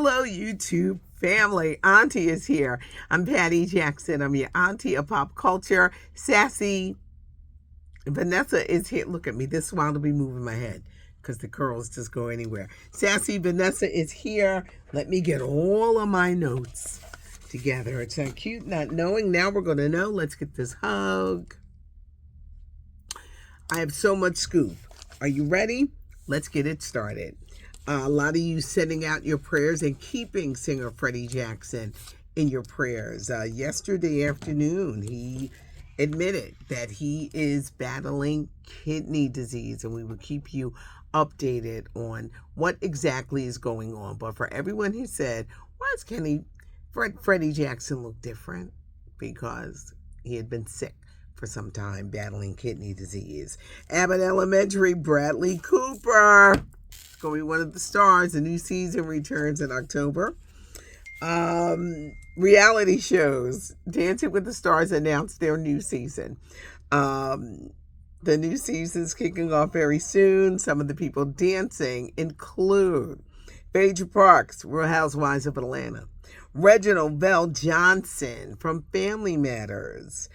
Hello, YouTube family. Auntie is here. I'm Patty Jackson. I'm your auntie of pop culture. Sassy Vanessa is here. Look at me. This while to be moving my head because the curls just go anywhere. Sassy Vanessa is here. Let me get all of my notes together. It's so cute not knowing. Now we're going to know. Let's get this hug. I have so much scoop. Are you ready? Let's get it started. A lot of you sending out your prayers and keeping singer Freddie Jackson in your prayers. Yesterday afternoon, he admitted that he is battling kidney disease, and we will keep you updated on what exactly is going on. But for everyone who said, why does Freddie Jackson look different? Because he had been sick for some time, battling kidney disease. Abbott Elementary, Bradley Cooper, going to be one of the stars. The new season returns in October. Reality shows. Dancing with the Stars announced their new season. The new season's kicking off very soon. Some of the people dancing include Phaedra Parks, Real Housewives of Atlanta, Reginald Bell Johnson from Family Matters.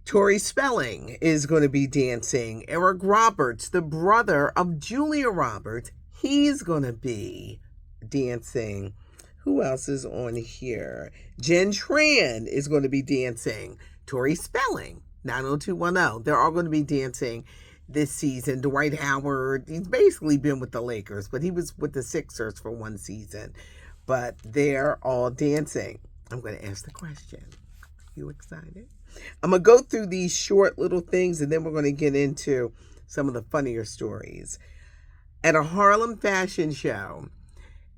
Tori Spelling is going to be dancing. Eric Roberts, the brother of Julia Roberts, he's going to be dancing. Who else is on here? Jen Tran is going to be dancing. Tori Spelling, 90210. They're all going to be dancing this season. Dwight Howard, he's basically been with the Lakers, but he was with the Sixers for one season. But they're all dancing. I'm going to ask the question. You excited? I'm going to go through these short little things, and then we're going to get into some of the funnier stories. At a Harlem fashion show,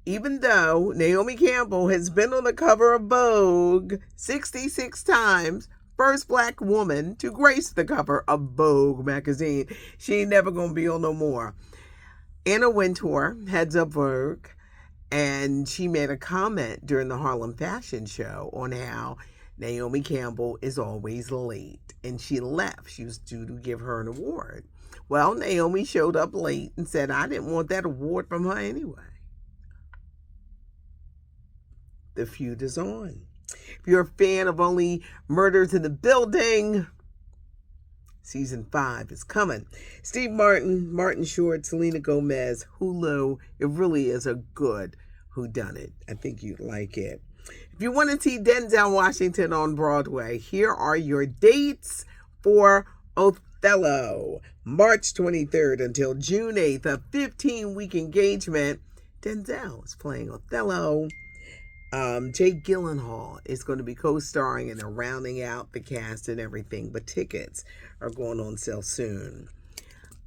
even though Naomi Campbell has been on the cover of Vogue 66 times, first black woman to grace the cover of Vogue magazine, she ain't never going to be on no more. Anna Wintour heads up Vogue, and she made a comment during the Harlem fashion show on how Naomi Campbell is always late, and she left. She was due to give her an award. Well, Naomi showed up late and said, I didn't want that award from her anyway. The feud is on. If you're a fan of Only Murders in the Building, season 5 is coming. Steve Martin, Martin Short, Selena Gomez, Hulu. It really is a good whodunit. I think you'd like it. If you want to see Denzel Washington on Broadway, here are your dates for Othello. March 23rd until June 8th, a 15-week engagement. Denzel is playing Othello. Jake Gyllenhaal is going to be co-starring, and they're rounding out the cast and everything, but tickets are going on sale soon.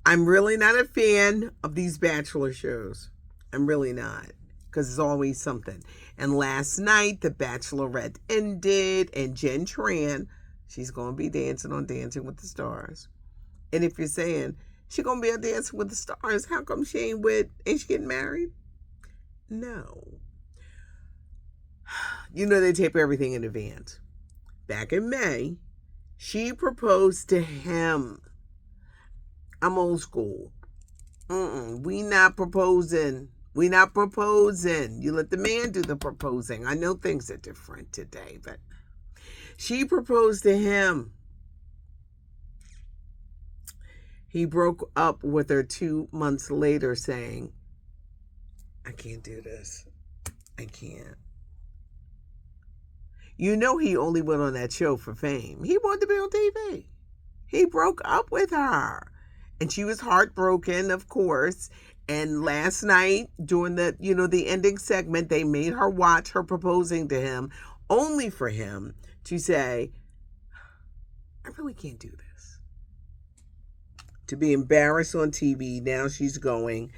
I'm really not a fan of these Bachelor shows. I'm really not, because it's always something. And last night, The Bachelorette ended, and Jen Tran, she's going to be dancing on Dancing with the Stars. And if you're saying, she's going to be on Dancing with the Stars, how come she ain't she getting married? No. You know they tape everything in advance. Back in May, she proposed to him. I'm old school. We not proposing. We not proposing. You let the man do the proposing. I know things are different today, but she proposed to him. He broke up with her 2 months later saying, I can't do this. I can't. You know he only went on that show for fame. He wanted to be on TV. He broke up with her. And she was heartbroken, of course. And last night, during the ending segment, they made her watch her proposing to him, only for him to say, I really can't do this. To be embarrassed on TV, now she's going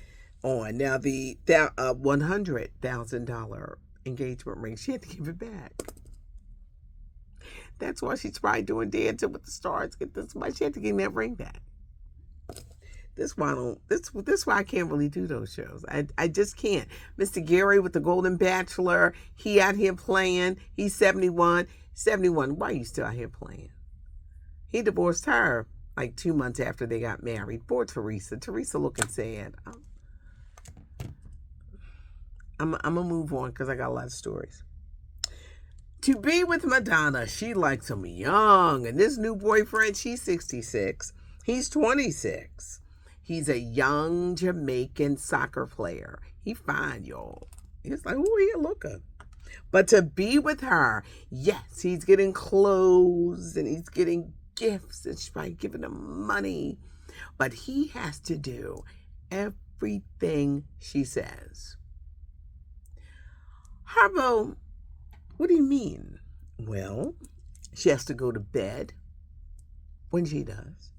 on. Now the $100,000 engagement ring, she had to give it back. That's why she's probably doing Dancing with the Stars. Get this much, she had to give that ring back. This why I can't really do those shows. I just can't. Mr. Gary with the Golden Bachelor, he out here playing. He's 71. 71, why are you still out here playing? He divorced her like 2 months after they got married. Poor Teresa. Teresa looking sad. I'm going to move on because I got a lot of stories. To be with Madonna, she likes him young. And this new boyfriend, she's 66. He's 26. He's a young Jamaican soccer player. He fine, y'all. He's like, oh, he looking. But to be with her, yes, he's getting clothes and he's getting gifts and she's probably giving him money. But he has to do everything she says. Harbo, what do you mean? Well, she has to go to bed when she does.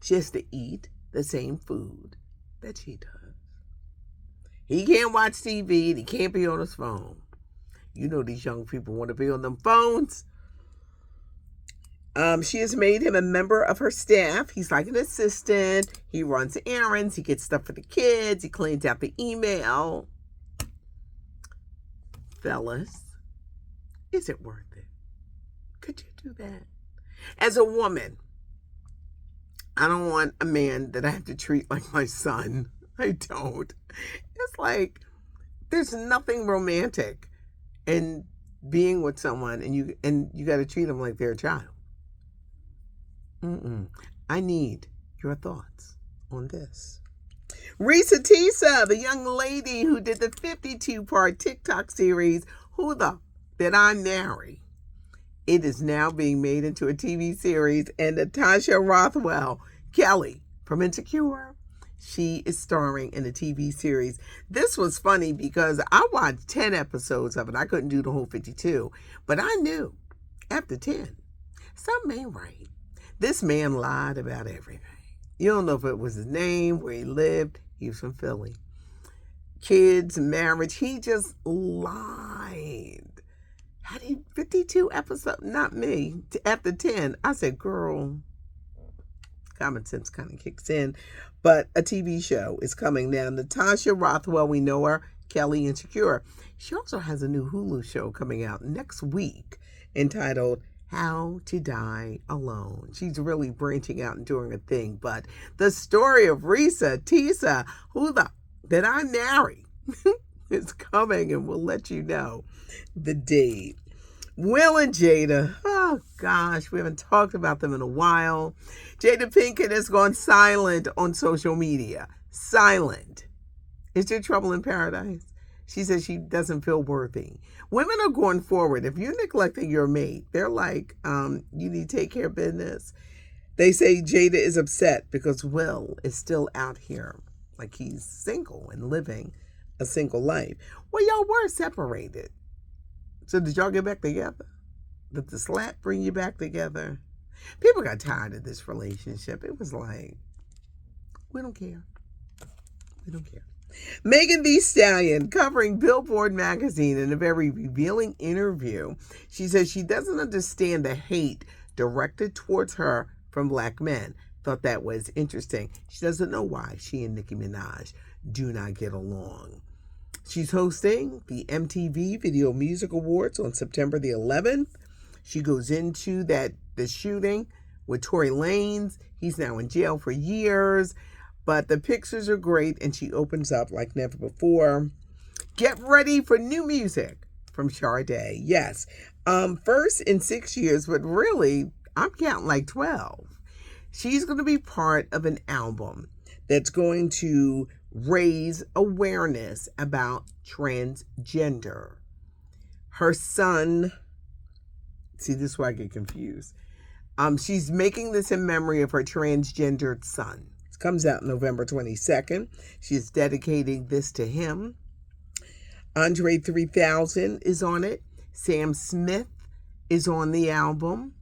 She has to eat the same food that she does. He can't watch TV and he can't be on his phone. You know these young people want to be on them phones. She has made him a member of her staff. He's like an assistant. He runs errands. He gets stuff for the kids. He cleans out the email. Fellas, is it worth it? Could you do that? As a woman, I don't want a man that I have to treat like my son. I don't. It's like there's nothing romantic in being with someone and you got to treat them like they're a child. I need your thoughts on this. Risa Tisa, the young lady who did the 52-part TikTok series, Who the Did I Marry? It is now being made into a TV series, and Natasha Rothwell, Kelly from Insecure, she is starring in a TV series. This was funny because I watched 10 episodes of it. I couldn't do the whole 52, but I knew after 10, something ain't right. This man lied about everything. You don't know if it was his name, where he lived. He was from Philly. Kids, marriage, he just lied. How do you, 52 episodes? Not me. After 10, I said, girl, common sense kind of kicks in. But a TV show is coming now. Natasha Rothwell, we know her, Kelly Insecure. She also has a new Hulu show coming out next week entitled How to Die Alone. She's really branching out and doing a thing. But the story of Risa Tisa, Who the Did I Marry? is coming, and we'll let you know the date. Will and Jada, oh gosh, we haven't talked about them in a while. Jada Pinkett has gone silent on social media. Silent. Is there trouble in paradise? She says she doesn't feel worthy. Women are going forward. If you're neglecting your mate, they're like, you need to take care of business. They say Jada is upset because Will is still out here, like he's single and living a single life. Well, y'all were separated. So did y'all get back together? Did the slap bring you back together? People got tired of this relationship. It was like, we don't care. We don't care. Megan Thee Stallion, covering Billboard magazine in a very revealing interview, she says she doesn't understand the hate directed towards her from black men. Thought that was interesting. She doesn't know why she and Nicki Minaj do not get along. She's hosting the MTV Video Music Awards on September the 11th. She goes into the shooting with Tory Lanez. He's now in jail for years. But the pictures are great, and she opens up like never before. Get ready for new music from Sade. Yes. First in 6 years, but really, I'm counting like 12. She's going to be part of an album that's going to raise awareness about transgender. Her son, see, this is why I get confused. She's making this in memory of her transgendered son. It comes out November 22nd. She's dedicating this to him. Andre 3000 is on it. Sam Smith is on the album.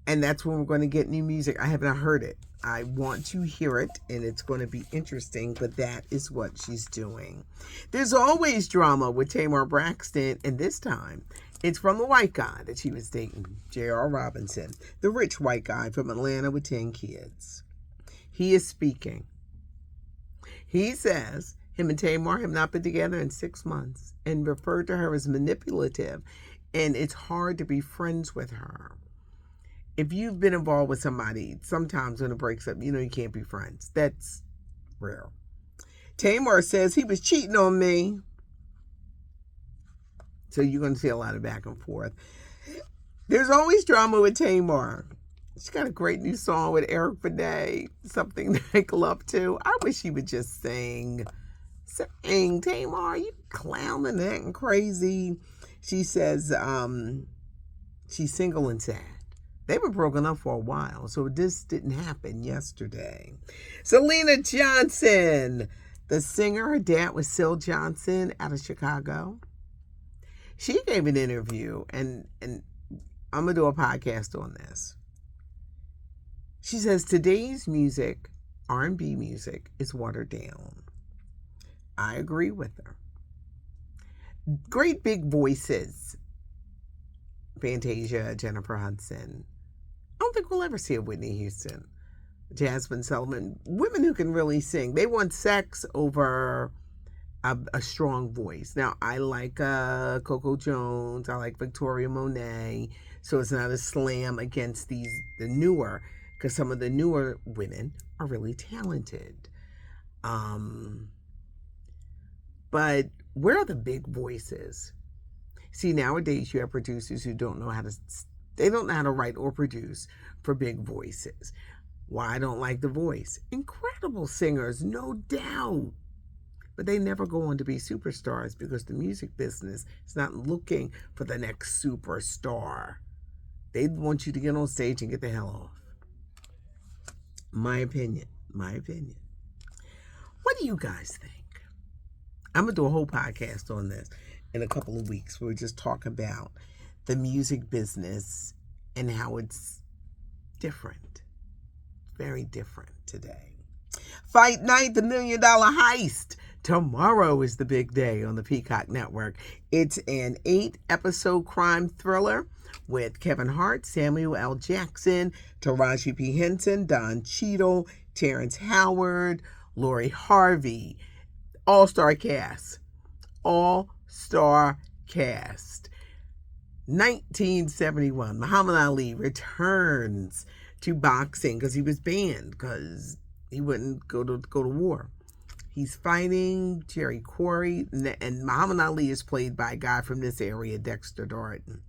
And that's when we're going to get new music. I have not heard it. I want to hear it, and it's going to be interesting, but that is what she's doing. There's always drama with Tamar Braxton, and this time it's from the white guy that she was dating, J.R. Robinson, the rich white guy from Atlanta with 10 kids. He is speaking. He says him and Tamar have not been together in 6 months and referred to her as manipulative, and it's hard to be friends with her. If you've been involved with somebody, sometimes when it breaks up, you can't be friends. That's rare. Tamar says he was cheating on me. So you're going to see a lot of back and forth. There's always drama with Tamar. She's got a great new song with Eric Benet, something to make love to. I wish she would just sing. Sing, Tamar, you clowning and acting crazy. She says she's single and sad. They were broken up for a while, so this didn't happen yesterday. Selena Johnson, the singer, her dad was Syl Johnson out of Chicago. She gave an interview, and I'm going to do a podcast on this. She says today's music, R&B music, is watered down. I agree with her. Great big voices. Fantasia, Jennifer Hudson. I don't think we'll ever see a Whitney Houston. Jasmine Sullivan. Women who can really sing. They want sex over a strong voice. Now, I like Coco Jones. I like Victoria Monet. So it's not a slam against the newer, because some of the newer women are really talented. But where are the big voices? See, nowadays you have producers who don't know how to write or produce for big voices. Why I don't like The Voice? Incredible singers, no doubt. But they never go on to be superstars because the music business is not looking for the next superstar. They want you to get on stage and get the hell off. My opinion. What do you guys think? I'm going to do a whole podcast on this in a couple of weeks where we just talk about the music business and how it's different. Very different today. Fight Night, the $1 Million Heist. Tomorrow is the big day on the Peacock Network. It's an 8-episode crime thriller with Kevin Hart, Samuel L. Jackson, Taraji P. Henson, Don Cheadle, Terrence Howard, Lori Harvey. All-star cast. 1971, Muhammad Ali returns to boxing because he was banned because he wouldn't go to war. He's fighting Jerry Quarry, and Muhammad Ali is played by a guy from this area, Dexter Darden.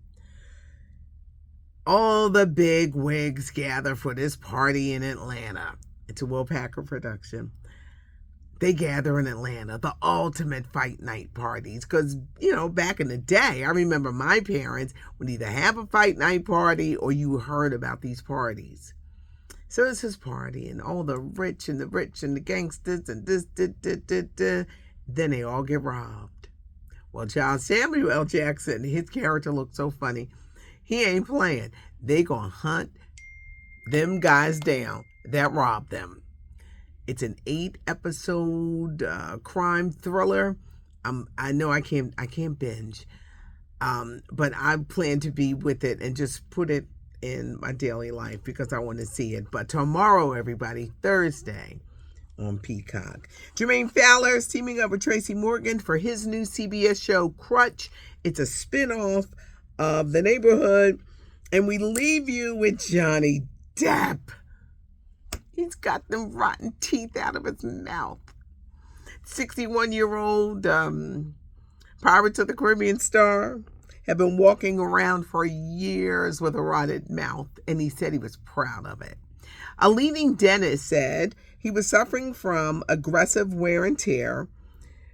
All the big wigs gather for this party in Atlanta. It's a Will Packer production. They gather in Atlanta, the ultimate fight night parties. Because, back in the day, I remember my parents would either have a fight night party or you heard about these parties. So it's his party, and all the rich and the gangsters and this. Then they all get robbed. Well, John Samuel L. Jackson, his character looks so funny. He ain't playing. They gonna hunt them guys down that robbed them. It's an 8-episode crime thriller. I know I can't binge, but I plan to be with it and just put it in my daily life because I want to see it. But tomorrow, everybody, Thursday on Peacock. Jermaine Fowler is teaming up with Tracy Morgan for his new CBS show, Crutch. It's a spinoff of The Neighborhood. And we leave you with Johnny Depp. He's got them rotten teeth out of his mouth. 61-year-old Pirates of the Caribbean star had been walking around for years with a rotted mouth, and he said he was proud of it. A leading dentist said he was suffering from aggressive wear and tear,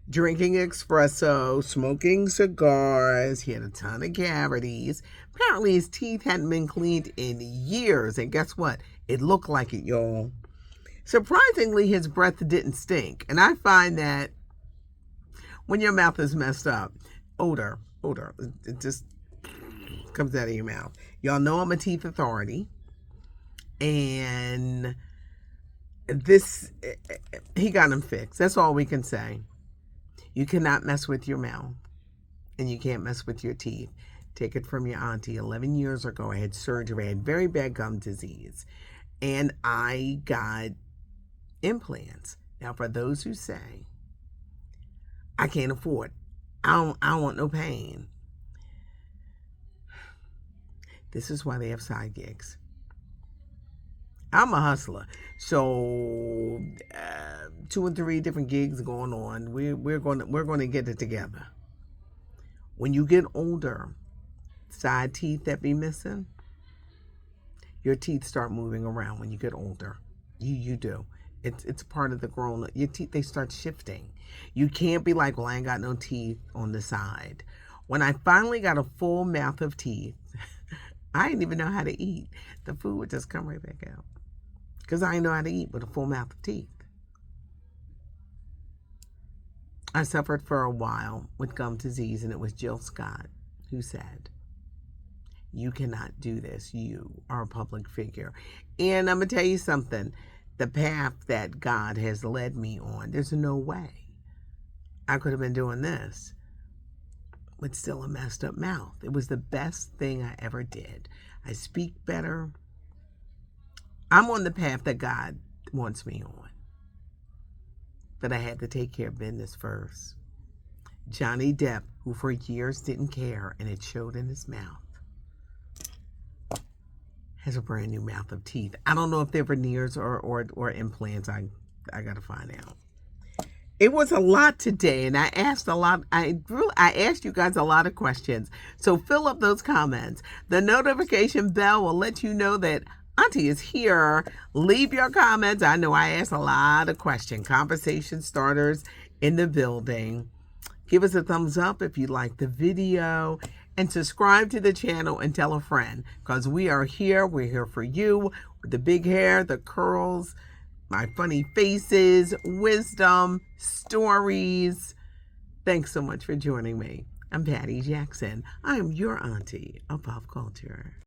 drinking espresso, smoking cigars. He had a ton of cavities. Apparently his teeth hadn't been cleaned in years, and guess what? It looked like it, y'all. Surprisingly, his breath didn't stink, and I find that when your mouth is messed up, odor, it just comes out of your mouth. Y'all know I'm a teeth authority, and he got him fixed. That's all we can say. You cannot mess with your mouth, and you can't mess with your teeth. Take it from your auntie. 11 years ago, I had surgery. I had very bad gum disease, and I got implants. Now, for those who say, I can't afford, I don't want no pain. This is why they have side gigs. I'm a hustler. So 2 and 3 different gigs going on. We're going to get it together. When you get older, side teeth that be missing, your teeth start moving around when you get older. You do. It's part of the grown. Your teeth, they start shifting. You can't be like, well, I ain't got no teeth on the side. When I finally got a full mouth of teeth, I didn't even know how to eat. The food would just come right back out because I didn't know how to eat with a full mouth of teeth. I suffered for a while with gum disease, and it was Jill Scott who said, you cannot do this. You are a public figure. And I'm going to tell you something. The path that God has led me on, there's no way I could have been doing this with still a messed up mouth. It was the best thing I ever did. I speak better. I'm on the path that God wants me on. But I had to take care of business first. Johnny Depp, who for years didn't care, and it showed in his mouth, has a brand new mouth of teeth. I don't know if they're veneers or implants. I got to find out. It was a lot today, and I asked a lot. I asked you guys a lot of questions. So fill up those comments. The notification bell will let you know that Auntie is here. Leave your comments. I know I asked a lot of questions. Conversation starters in the building. Give us a thumbs up if you like the video. And subscribe to the channel and tell a friend. Because we are here. We're here for you. With the big hair, the curls, my funny faces, wisdom, stories. Thanks so much for joining me. I'm Patty Jackson. I am your auntie of pop culture.